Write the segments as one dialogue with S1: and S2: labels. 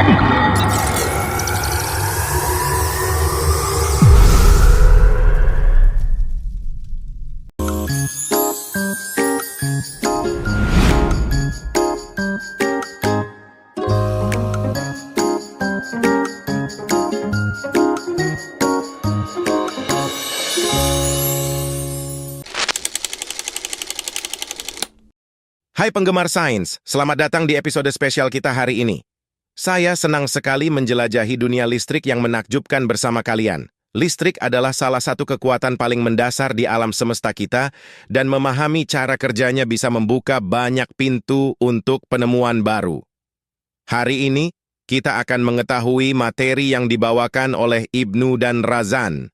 S1: Hai penggemar sains, selamat datang di episode spesial kita hari ini. Saya senang sekali menjelajahi dunia listrik yang menakjubkan bersama kalian. Listrik adalah salah satu kekuatan paling mendasar di alam semesta kita, dan memahami cara kerjanya bisa membuka banyak pintu untuk penemuan baru. Hari ini, kita akan mengetahui materi yang dibawakan oleh Ibnu dan Razan.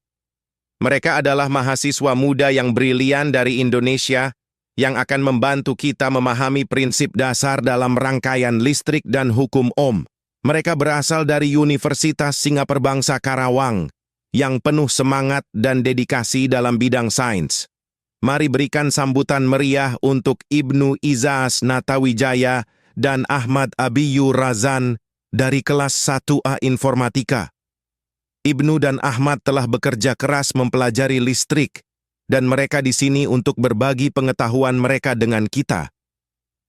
S1: Mereka adalah mahasiswa muda yang brilian dari Indonesia, yang akan membantu kita memahami prinsip dasar dalam rangkaian listrik dan hukum Ohm. Mereka berasal dari Universitas Singaperbangsa Karawang, yang penuh semangat dan dedikasi dalam bidang sains. Mari berikan sambutan meriah untuk Ibnu Izaaz Natawijaya dan Ahmad Abiyu Razan dari kelas 1A Informatika. Ibnu dan Ahmad telah bekerja keras mempelajari listrik, dan mereka di sini untuk berbagi pengetahuan mereka dengan kita.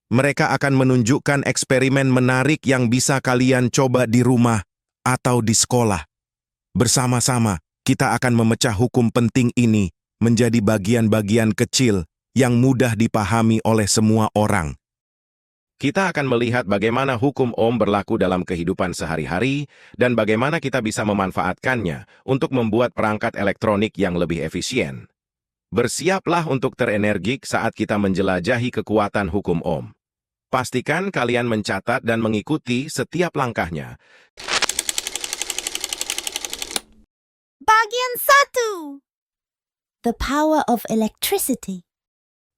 S1: Mereka akan menunjukkan eksperimen menarik yang bisa kalian coba di rumah atau di sekolah. Bersama-sama, kita akan memecah hukum penting ini menjadi bagian-bagian kecil yang mudah dipahami oleh semua orang. Kita akan melihat bagaimana hukum Ohm berlaku dalam kehidupan sehari-hari dan bagaimana kita bisa memanfaatkannya untuk membuat perangkat elektronik yang lebih efisien. Bersiaplah untuk terenergik saat kita menjelajahi kekuatan hukum Ohm. Pastikan kalian mencatat dan mengikuti setiap langkahnya.
S2: Bagian 1. The power of electricity.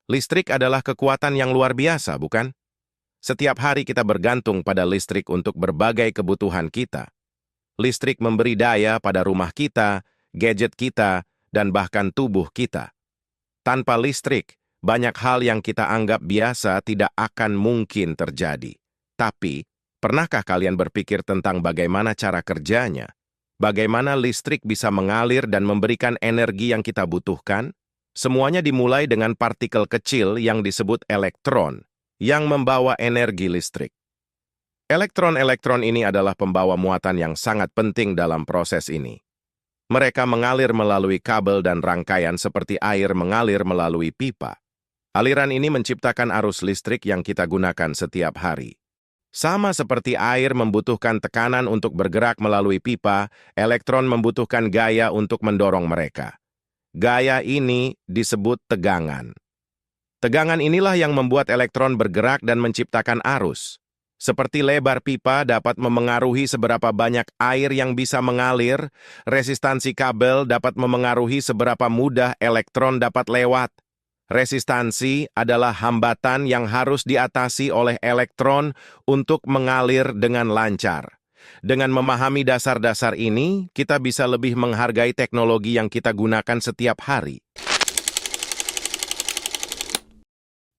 S1: Listrik adalah kekuatan yang luar biasa, bukan? Setiap hari kita bergantung pada listrik untuk berbagai kebutuhan kita. Listrik memberi daya pada rumah kita, gadget kita, dan bahkan tubuh kita. Tanpa listrik, banyak hal yang kita anggap biasa tidak akan mungkin terjadi. Tapi, pernahkah kalian berpikir tentang bagaimana cara kerjanya? Bagaimana listrik bisa mengalir dan memberikan energi yang kita butuhkan? Semuanya dimulai dengan partikel kecil yang disebut elektron, yang membawa energi listrik. Elektron-elektron ini adalah pembawa muatan yang sangat penting dalam proses ini. Mereka mengalir melalui kabel dan rangkaian seperti air mengalir melalui pipa. Aliran ini menciptakan arus listrik yang kita gunakan setiap hari. Sama seperti air membutuhkan tekanan untuk bergerak melalui pipa, elektron membutuhkan gaya untuk mendorong mereka. Gaya ini disebut tegangan. Tegangan inilah yang membuat elektron bergerak dan menciptakan arus. Seperti lebar pipa dapat memengaruhi seberapa banyak air yang bisa mengalir, resistansi kabel dapat memengaruhi seberapa mudah elektron dapat lewat. Resistansi adalah hambatan yang harus diatasi oleh elektron untuk mengalir dengan lancar. Dengan memahami dasar-dasar ini, kita bisa lebih menghargai teknologi yang kita gunakan setiap hari.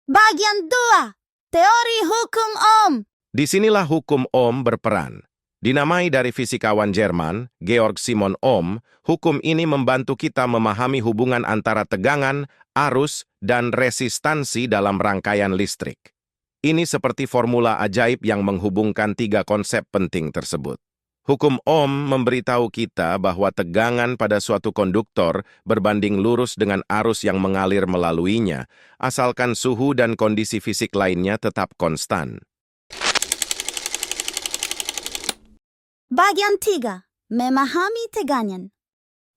S2: Bagian 2. Teori hukum Ohm.
S1: Disinilah hukum Ohm berperan. Dinamai dari fisikawan Jerman, Georg Simon Ohm, hukum ini membantu kita memahami hubungan antara tegangan, arus, dan resistansi dalam rangkaian listrik. Ini seperti formula ajaib yang menghubungkan tiga konsep penting tersebut. Hukum Ohm memberitahu kita bahwa tegangan pada suatu konduktor berbanding lurus dengan arus yang mengalir melaluinya, asalkan suhu dan kondisi fisik lainnya tetap konstan.
S2: Bagian 3. Memahami tegangan.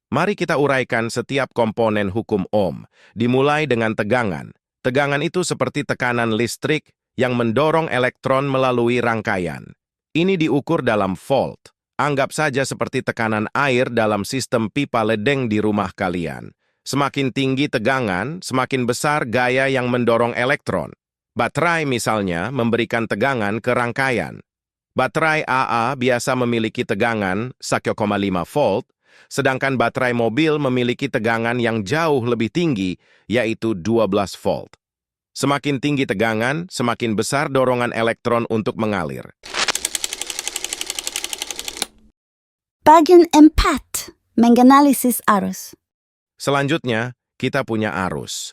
S1: Mari kita uraikan setiap komponen hukum Ohm, dimulai dengan tegangan. Tegangan itu seperti tekanan listrik yang mendorong elektron melalui rangkaian. Ini diukur dalam volt. Anggap saja seperti tekanan air dalam sistem pipa ledeng di rumah kalian. Semakin tinggi tegangan, semakin besar gaya yang mendorong elektron. Baterai misalnya memberikan tegangan ke rangkaian. Baterai AA biasa memiliki tegangan 1,5 volt, sedangkan baterai mobil memiliki tegangan yang jauh lebih tinggi, yaitu 12 volt. Semakin tinggi tegangan, semakin besar dorongan elektron untuk mengalir.
S2: Bagian 4. Menganalisis arus.
S1: Selanjutnya, kita punya arus.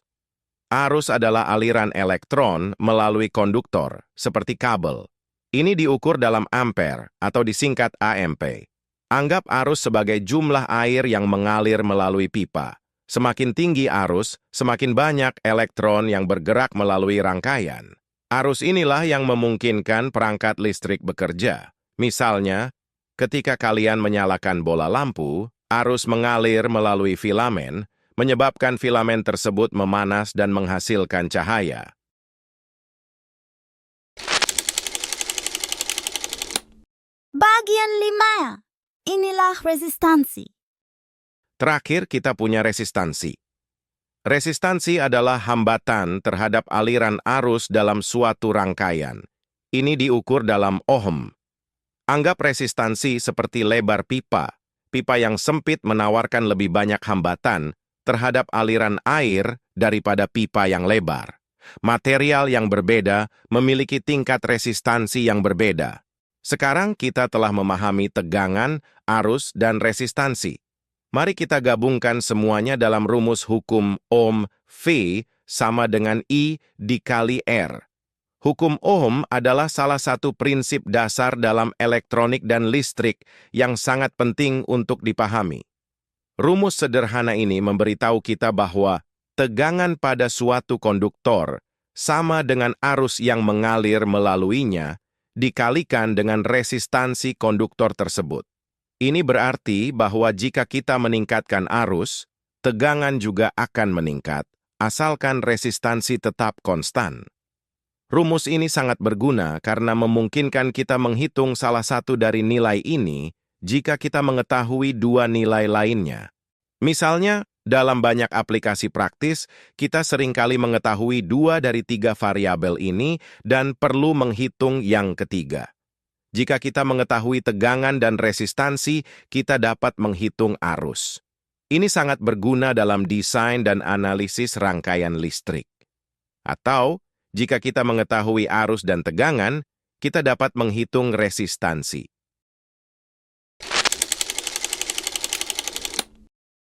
S1: Arus adalah aliran elektron melalui konduktor, seperti kabel. Ini diukur dalam ampere atau disingkat AMP. Anggap arus sebagai jumlah air yang mengalir melalui pipa. Semakin tinggi arus, semakin banyak elektron yang bergerak melalui rangkaian. Arus inilah yang memungkinkan perangkat listrik bekerja. Misalnya, ketika kalian menyalakan bola lampu, arus mengalir melalui filamen, menyebabkan filamen tersebut memanas dan menghasilkan cahaya.
S2: Bagian 5. Inilah resistansi.
S1: Terakhir, kita punya resistansi. Resistansi adalah hambatan terhadap aliran arus dalam suatu rangkaian. Ini diukur dalam ohm. Anggap resistansi seperti lebar pipa. Pipa yang sempit menawarkan lebih banyak hambatan terhadap aliran air daripada pipa yang lebar. Material yang berbeda memiliki tingkat resistansi yang berbeda. Sekarang kita telah memahami tegangan, arus, dan resistansi. Mari kita gabungkan semuanya dalam rumus hukum Ohm V sama dengan I dikali R. Hukum Ohm adalah salah satu prinsip dasar dalam elektronik dan listrik yang sangat penting untuk dipahami. Rumus sederhana ini memberitahu kita bahwa tegangan pada suatu konduktor sama dengan arus yang mengalir melaluinya dikalikan dengan resistansi konduktor tersebut. Ini berarti bahwa jika kita meningkatkan arus, tegangan juga akan meningkat, asalkan resistansi tetap konstan. Rumus ini sangat berguna karena memungkinkan kita menghitung salah satu dari nilai ini jika kita mengetahui dua nilai lainnya. Misalnya, dalam banyak aplikasi praktis, kita seringkali mengetahui 2 dari 3 variabel ini dan perlu menghitung yang ketiga. Jika kita mengetahui tegangan dan resistansi, kita dapat menghitung arus. Ini sangat berguna dalam desain dan analisis rangkaian listrik. Atau, jika kita mengetahui arus dan tegangan, kita dapat menghitung resistansi.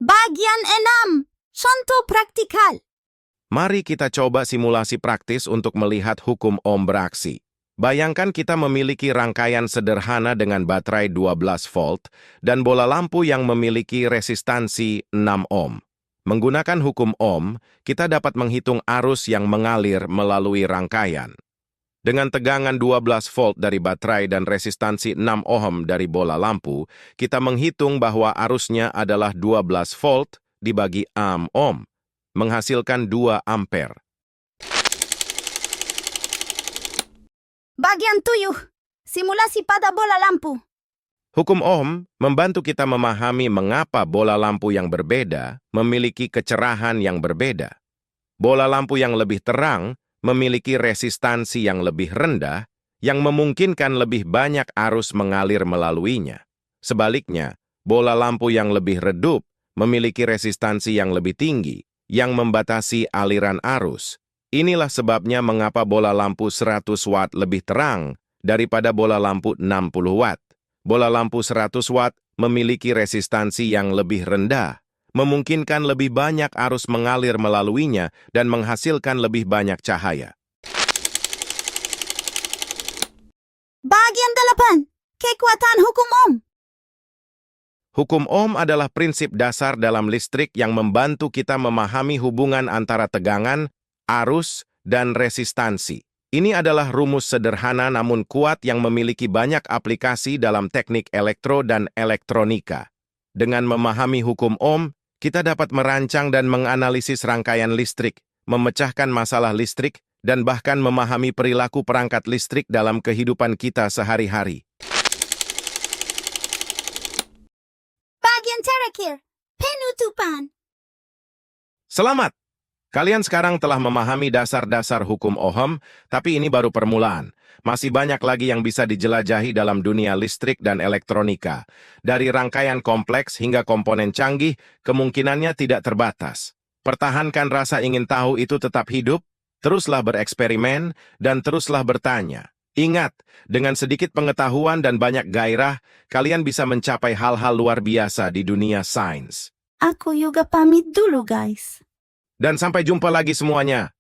S2: Bagian 6. Contoh praktikal.
S1: Mari kita coba simulasi praktis untuk melihat hukum Ohm beraksi. Bayangkan kita memiliki rangkaian sederhana dengan baterai 12 volt dan bola lampu yang memiliki resistansi 6 ohm. Menggunakan hukum Ohm, kita dapat menghitung arus yang mengalir melalui rangkaian. Dengan tegangan 12 volt dari baterai dan resistansi 6 ohm dari bola lampu, kita menghitung bahwa arusnya adalah 12 volt dibagi 6 ohm, menghasilkan 2 ampere.
S2: Bagian 7. Simulasi pada bola lampu.
S1: Hukum Ohm membantu kita memahami mengapa bola lampu yang berbeda memiliki kecerahan yang berbeda. Bola lampu yang lebih terang memiliki resistansi yang lebih rendah yang memungkinkan lebih banyak arus mengalir melaluinya. Sebaliknya, bola lampu yang lebih redup memiliki resistansi yang lebih tinggi yang membatasi aliran arus. Inilah sebabnya mengapa bola lampu 100 watt lebih terang daripada bola lampu 60 watt. Bola lampu 100 watt memiliki resistansi yang lebih rendah, memungkinkan lebih banyak arus mengalir melaluinya dan menghasilkan lebih banyak cahaya.
S2: Bagian 8. Kekuatan hukum Ohm.
S1: Hukum Ohm adalah prinsip dasar dalam listrik yang membantu kita memahami hubungan antara tegangan, arus, dan resistansi. Ini adalah rumus sederhana namun kuat yang memiliki banyak aplikasi dalam teknik elektro dan elektronika. Dengan memahami hukum Ohm, kita dapat merancang dan menganalisis rangkaian listrik, memecahkan masalah listrik, dan bahkan memahami perilaku perangkat listrik dalam kehidupan kita sehari-hari.
S2: Bagian terakhir. Penutupan.
S1: Selamat! Kalian sekarang telah memahami dasar-dasar hukum Ohm, tapi ini baru permulaan. Masih banyak lagi yang bisa dijelajahi dalam dunia listrik dan elektronika. Dari rangkaian kompleks hingga komponen canggih, kemungkinannya tidak terbatas. Pertahankan rasa ingin tahu itu tetap hidup, teruslah bereksperimen, dan teruslah bertanya. Ingat, dengan sedikit pengetahuan dan banyak gairah, kalian bisa mencapai hal-hal luar biasa di dunia sains.
S2: Aku juga pamit dulu, guys.
S1: Dan sampai jumpa lagi semuanya.